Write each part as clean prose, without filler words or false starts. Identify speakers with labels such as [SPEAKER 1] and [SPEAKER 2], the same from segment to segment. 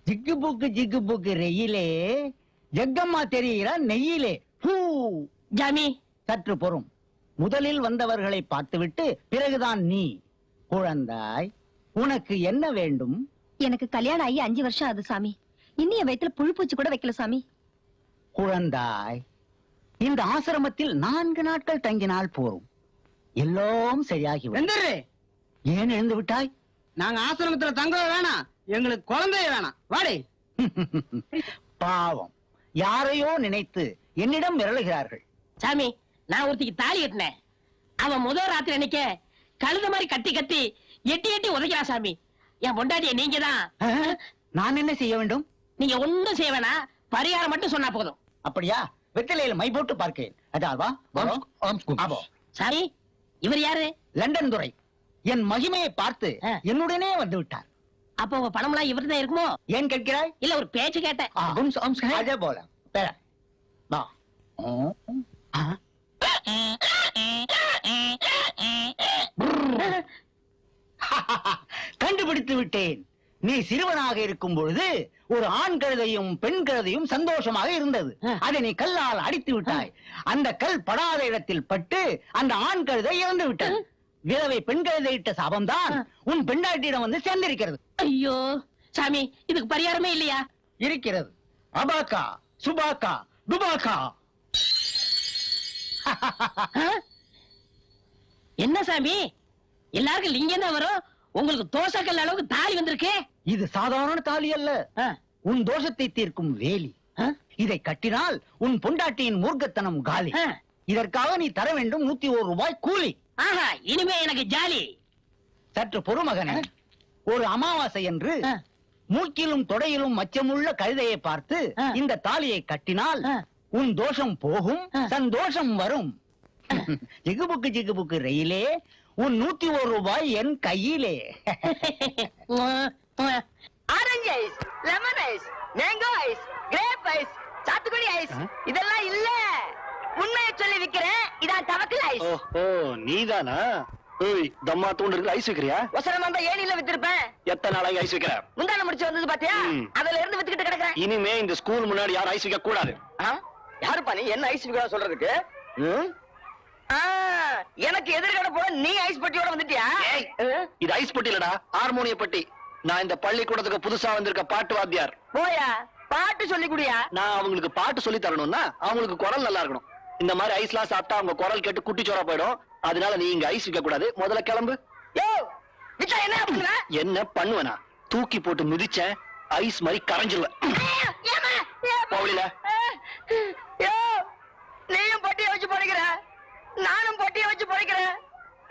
[SPEAKER 1] ஜிக்கு புக்கு ரெயிலே ஜக்கம்மா தெரிகிற நெய்யிலே.
[SPEAKER 2] ஜாமி
[SPEAKER 1] சற்று பொறும். முதலில் வந்தவர்களை பார்த்துவிட்டு பிறகுதான் நீ. குழந்தாய், உனக்கு என்ன வேண்டும்?
[SPEAKER 3] எனக்கு கல்யாணம் ஆகி 5 வருஷம் ஆகுது சாமி. இன்னும் என் வயித்துல புழு பூச்சி கூட வைக்கல சாமி.
[SPEAKER 1] குழந்தாய், இந்த ஆசிரமத்தில் 4 நாட்கள் தங்கினால் போரும். எல்லாம் சரியாகி ஏன் எழுந்து விட்டாய்?
[SPEAKER 2] நாங்க ஆசிரமத்துல தங்க வேணாம், எங்களுக்கு குழந்தைய வேணாம். வாடி.
[SPEAKER 1] பாவம், யாரையோ நினைத்து என்னிடம் மிரளுகிறார்கள்.
[SPEAKER 2] சாமி, நான் ஒருத்திக்கு தாலி கட்டினேன். அவன் முதல் ராத்திரி அன்னைக்கு கழுத மாதிரி கத்தி கத்தி எட்டி எட்டி உதைக்கிறா சாமி. என் பொண்டாட்டிய நீங்க தான்.
[SPEAKER 1] நான் என்ன செய்ய வேண்டும்?
[SPEAKER 2] நீங்க ஒண்ணும் செய்ய வேணாம், பரிகாரம் மட்டும் சொன்னா போதும்.
[SPEAKER 1] அப்படியா? வெற்றிலையில் மை போட்டு பார்க்கிறேன். அதாவா?
[SPEAKER 2] சாமி, இவர் யாரு?
[SPEAKER 1] லண்டன் துரை. என் மகிமையை பார்த்து என்னுடனே வந்து விட்டார்.
[SPEAKER 2] அப்ப உங்க பணம் எல்லாம் இவர்தான் இருக்குமோ?
[SPEAKER 1] ஏன் கேட்கிறாய்?
[SPEAKER 2] இல்ல, ஒரு பேச்சு கேட்டேன்.
[SPEAKER 1] அதே போல கண்டுபிடித்து விட்டேன். நீ சிறுவனாக இருக்கும் பொழுது ஒரு ஆண் கழுதையும் பெண் கழுதையும் சந்தோஷமாக இருந்தது. அதை நீ கல்லால் அடித்து விட்டாய். அந்த கல் படாத இடத்தில் பட்டு அந்த ஆண் கழுதை இறந்து விட்டது. விதவை பெண் கழுதை இட்ட சாபம்தான் உன் பெண்டாட்டியிடம் வந்து சேர்ந்திருக்கிறது.
[SPEAKER 2] ஐயோ சாமி, இதுக்கு பரிகாரமே இல்லையா?
[SPEAKER 1] இருக்கிறது. அபாக்கா சுபாக்கா துபாக்கா.
[SPEAKER 2] என்ன சாமி, எல்லாருக்கும் லிங்கம் தான் வரும், உங்களுக்கு தோசைக்கல் அளவுக்கு தாலி வந்திருக்கு.
[SPEAKER 1] இது சாதாரண தாலி அல்ல, உன் தோஷத்தை தீர்க்கும் வேலி. இதை கட்டினால் உன் பொண்டாட்டியின் மூர்க்கத்தனம் காலி. இதற்காக நீ தர வேண்டும் 101 ரூபாய் கூலி.
[SPEAKER 2] ஆஹா, இனிமே எனக்கு ஜாலி.
[SPEAKER 1] சற்று பொறுமகனே, ஒரு அமாவாசை என்று மூக்கிலும் தொடையிலும் மச்சமுள்ள கழுதையை பார்த்து இந்த தாலியை கட்டினால் உன் தோஷம் போகும், சந்தோஷம் வரும். ஜிகுபுக்கு ரயிலே, உன் 101 ரூபாய் என் கையிலே.
[SPEAKER 4] Orange ice, lemon ice, mango ice, grape ice, சாத்துக்குடி ஐஸ் இதெல்லாம் இல்ல. உண்மையை சொல்லி விக்கிறேன். இதான் தவக்கல் ஐஸ்.
[SPEAKER 5] ஓ, நீதானா? ஏய், தம்மா தூண்டுறதுக்கு ஐஸ் வைக்கிறியா?
[SPEAKER 4] ஒசரம் வந்தா ஏனில வித்திருப்பேன்.
[SPEAKER 5] எத்தனை நாளாக ஐஸ் வைக்கிற?
[SPEAKER 4] முந்தான முடிச்சு வந்தது பாத்தியா? அதுல இருந்து வித்துக்கிட்டு கிடக்குறேன்.
[SPEAKER 5] இனிமே இந்த ஸ்கூல் முன்னாடி யாரும் ஐஸ் வைக்க கூடாது.
[SPEAKER 4] யாருப்பா நீ? என்ன ஐஸ் விக்கிறா சொல்றதுக்கு? எனக்கு எதிர்கட போல நீ ஐஸ் பட்டியோட வந்துட்டியா?
[SPEAKER 5] இது ஐஸ் பட்டி இல்லடா, ஹார்மோனிய பட்டி. நான் இந்த பள்ளிக்கூடத்துக்கு புதுசா வந்திருக்க பாட்டு வாத்தியார்.
[SPEAKER 4] போயா, பாட்டு சொல்லி குடியா?
[SPEAKER 5] நான் அவங்களுக்கு பாட்டு சொல்லி தரணும்னா அவங்களுக்கு குரல் நல்லா இருக்கணும். இந்த மாதிரி ஐஸ்லாம் சாப்பிட்டா அவங்க குரல் கேட்டு குட்டிச்சோரா போயிடும். அதனால நீ இங்க ஐஸ் வைக்க கூடாது. முதல்ல கிளம்பு. என்ன பண்ணுவனா? தூக்கி போட்டு மிதிச்ச ஐஸ் மாதிரி கரைஞ்சிருவேன்.
[SPEAKER 4] நீயும் பொட்டியை வச்சு பொழைக்கிற, நானும் பொட்டியை வச்சு பொழைக்கிறேன்.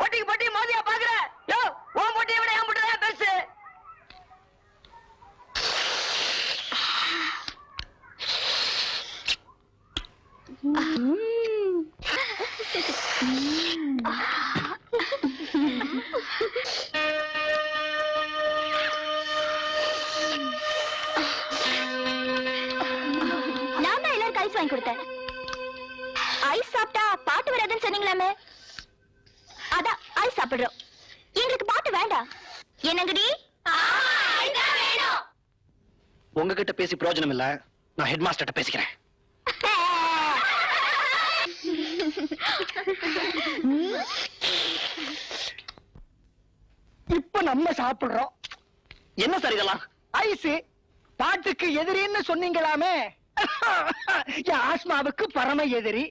[SPEAKER 4] பொட்டிக்கு பொட்டி மோதியா பாக்குற? உன் பொட்டியை விட என் பொட்டி பெருசு.
[SPEAKER 3] நான் தான் எல்லாருக்கும் ஐஸ் வாங்கி கொடுத்தேன். ஐஸ் சாப்பிட்டா பாட்டு வராதுன்னு சொன்னீங்களாமே, அதான் ஐஸ் சாப்பிடுறோம். எங்களுக்கு பாட்டு வேண்டாம். என்னங்கடி?
[SPEAKER 5] உங்ககிட்ட பேசி பிரயோஜனம் இல்ல, நான் ஹெட் மாஸ்டர்ட்ட பேசிக்கிறேன்.
[SPEAKER 1] இப்ப நம்ம சாப்பிடுறோம்.
[SPEAKER 5] என்ன சார் இதெல்லாம்?
[SPEAKER 1] ஐஸ் பாட்டுக்கு எதிரின்னு சொன்னீங்களாமே. ஆஸ்மாவுக்கு பரம எதிரி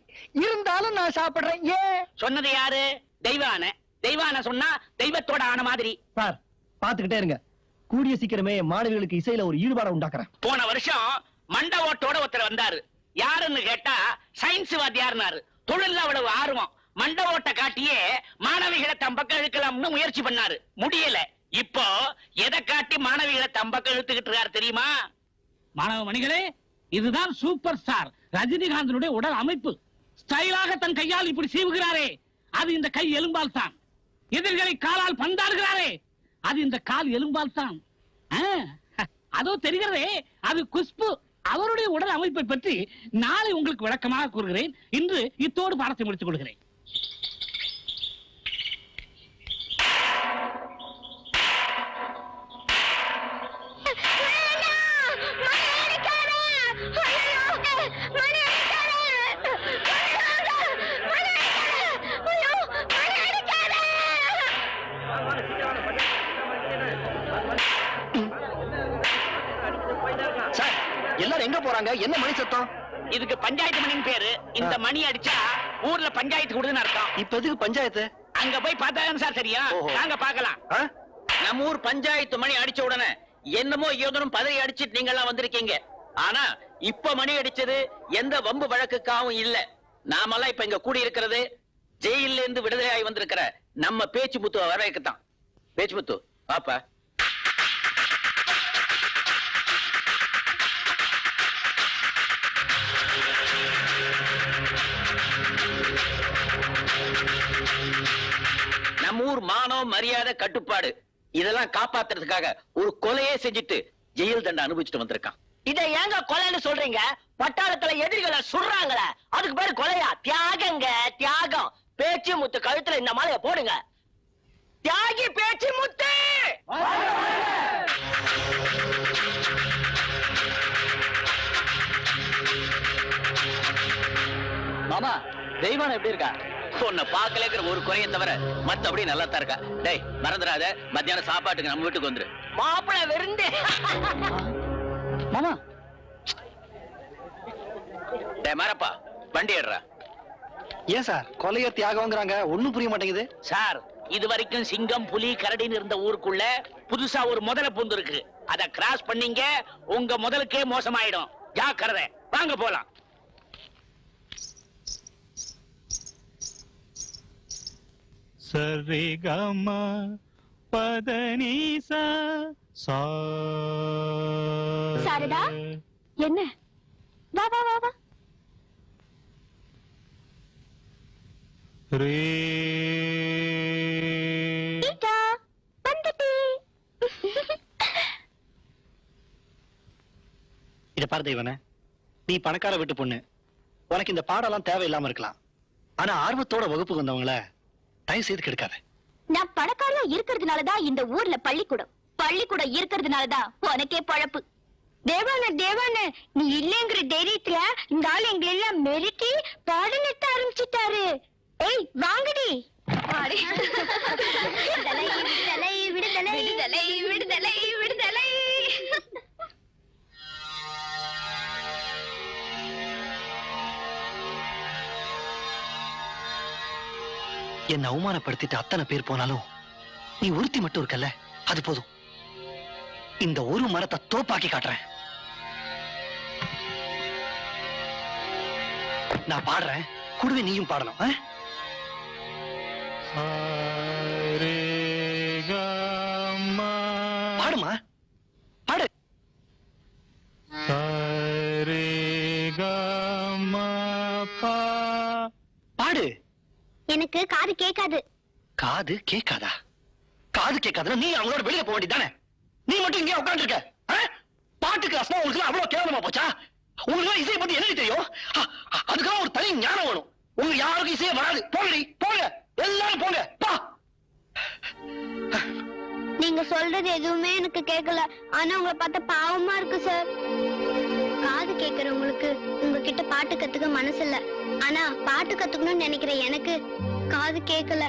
[SPEAKER 1] இருந்தாலும் நான் சாப்பிடுறேன். ஏன்
[SPEAKER 2] சொன்னது யாரு? தெய்வான. தெய்வான சொன்னா தெய்வத்தோட ஆன மாதிரி.
[SPEAKER 6] சார், பாத்துக்கிட்டே இருங்க. கூடிய சீக்கிரமே மாணவிகளுக்கு இசையில ஒரு ஈடுபாட உண்டாக்குறேன்.
[SPEAKER 2] போன வருஷம் மண்ட ஓட்டோட ஒருத்தர் வந்தாரு. யாருன்னு கேட்டா சயின்ஸ் வாத்தியார்னாரு. தொழில் அவ்வளவு ஆர்வம். மண்ட ஓட்ட காட்டியே மாணவிகளை தம்பக்கம் இழுக்கலாம்னு முயற்சி பண்ணாரு. முடியல. இப்போ எதை காட்டி மாணவிகளை தம்பக்கம் இழுத்துக்கிட்டு இருக்காரு தெரியுமா? மாணவ மணிகளே, இதுதான் சூப்பர் ஸ்டார் ரஜினிகாந்தனுடைய உடல் அமைப்பு. ஸ்டைலாக தன் கையால் இப்படி சீவுகிறாரே, அது இந்த கை எலும்பால் தான். எதிர்களை காலால் பந்தாடுகிறாரே, அது இந்த கால் எலும்பால் தான். அதோ தெரிகிறதே, அது குஷ்பு. அவருடைய உடல் அமைப்பை பற்றி நாளை உங்களுக்கு விளக்கமாக கூறுகிறேன். இன்று இத்தோடு பாடத்தை முடித்துக் கொள்கிறேன்.
[SPEAKER 5] எல்லாரும் எங்க போறாங்க? என்ன மணி சத்தம்?
[SPEAKER 2] இதுக்கு பஞ்சாயத்து மணின்னு பேரு. இந்த மணி அடிச்சா ஊர்ல பஞ்சாயத்து கூடுதுன்னு அர்த்தம்.
[SPEAKER 5] இப்ப எதுக்கு பஞ்சாயத்து?
[SPEAKER 2] அங்க போய் பார்த்தாதான் சார் தெரியும்.
[SPEAKER 5] ஓஹோ.
[SPEAKER 2] நாங்க பார்க்கலாம்.
[SPEAKER 5] ஆ?
[SPEAKER 2] நம்ம ஊர் பஞ்சாயத்து மணி அடிச்ச உடனே என்னமோ ஏதோனும் பதறி அடிச்சிட்டு நீங்க எல்லாம் வந்திருக்கீங்க. ஆனா இப்ப மணி அடிச்சது எந்த வம்பு வழக்குக்காகவும் இல்ல. நாமெல்லாம் இப்ப இங்க கூடி இருக்கிறது ஜெயில இருந்து விடுதலை ஆகி வந்திருக்கிற நம்ம பேச்சு முத்துவ வரவேற்கத்தான். பேச்சு முத்து பாப்பா. நம்ம ஊர் மானம் மரியாதை கட்டுப்பாடு இதெல்லாம் காப்பாத்துறதுக்காக ஒரு கொலையே செஞ்சுட்டு ஜெயில் தண்டனை அனுபவிச்சுட்டு வந்திருக்கான்.
[SPEAKER 4] இத ஏங்க கொலைன்னு சொல்றீங்க? பட்டாளத்துல எதிரிகளை சுடுறாங்களே, அதுக்கு பேரு கொலையா? தியாகங்க, தியாகம். பேச்சு முத்து கழுத்துல இந்த மாலைய போடுங்க. தியாகி பேச்சு முத்து.
[SPEAKER 5] மாமா, தெய்வான எப்படி இருக்கா?
[SPEAKER 2] உன்னை பாக்கலங்கிற ஒரு குறையை தவிர மத்தபடி நல்லா தான் இருக்கா. டேய் மறந்துடாத, மத்தியானம் சாப்பாட்டுக்கு நம்ம வீட்டுக்கு வந்துரு.
[SPEAKER 4] மாப்பிள விருந்து.
[SPEAKER 5] மாமா,
[SPEAKER 2] டேய் மாரப்பா, வண்டி ஏடுறா.
[SPEAKER 5] ஏன் சார் கொலைய தியாகம்ங்கறாங்க? ஒண்ணும் புரிய மாட்டேங்குது.
[SPEAKER 2] சார், இது வரைக்கும் சிங்கம் புலி கரடின்னு இருந்த ஊருக்குள்ள புதுசா ஒரு முதல பூந்து இருக்கு. அத கிராஸ் பண்ணீங்க, உங்க முதலுக்கே மோசமாயிடும். ஜாக்கிரதை. வாங்க போலாம்.
[SPEAKER 7] சரிகம பதனிசா சா.
[SPEAKER 3] சாரதா, என்ன? வா வா வா வா.
[SPEAKER 7] ரே
[SPEAKER 3] ஈட்டா, வந்துட்டே.
[SPEAKER 5] இத பாரு தெய்வானே, நீ பணக்கார வீட்டு பொண்ணு. உனக்கு இந்த பாடம்லாம் தேவையில்லாம இருக்கலாம். ஆனா ஆர்வத்தோட வகுப்புக்கு வந்தவங்கள தயவு செய்து கெடுக்காத.
[SPEAKER 3] நான் பணக்காரா இருக்கிறதுனாலதான் இந்த ஊர்ல பள்ளிக்கூடம் இருக்கிறதுனாலதான் உனக்கே பழப்பு. தேவான தேவான, நீ இல்லங்கிற தைரியத்துல இந்த ஆள் எங்களை எல்லாம் மிரட்டி பாடம் நடத்த ஆரம்பிச்சுட்டாரு. ஏய் வாங்கடி. விடுதலை விடுதலை விடுதலை விடுதலை விடுதலை விடுதலை.
[SPEAKER 5] என்ன அவமானப்படுத்திட்டு அத்தனை பேர் போனாலும் நீ ஒருத்தி மட்டும் இருக்கல்ல, அது போதும். இந்த ஒரு மரத்தை தோப்பாக்கி காட்டுறேன். நான் பாடுறேன், கூடவே நீயும் பாடணும்.
[SPEAKER 7] ரே கம
[SPEAKER 5] பாடுமா, பாடு.
[SPEAKER 7] ரே கம பா.
[SPEAKER 5] பாடு.
[SPEAKER 3] எனக்கு காது கேட்காது.
[SPEAKER 5] காது கேட்காதா? காது கேட்காதுன்னா நீ அவங்களோட வெளியில போக வேண்டியதானே? நீ மட்டும் இங்கே உட்கார்ந்து இருக்க. பாட்டுக்கு அசமா உங்களுக்கு அவ்வளவு கேவலமா போச்சா? உங்களுக்கு இசையை பத்தி என்ன தெரியும்? அதுக்கெல்லாம் ஒரு தனி ஞானம் வேணும். உங்க யாருக்கும் இசையே வராது. போங்கடி, போங்க, எல்லாரும் போங்க. பா.
[SPEAKER 3] நீங்க சொல்றது எதுவுமே எனக்கு கேட்கல. ஆனா உங்களை பார்த்தா பாவமா இருக்கு சார். காது கேட்கறவங்களுக்கு உங்ககிட்ட பாட்டு கத்துக்க மனசு இல்ல. ஆனா பாட்டு கத்துக்கணும்னு நினைக்கிற எனக்கு காது கேட்கல.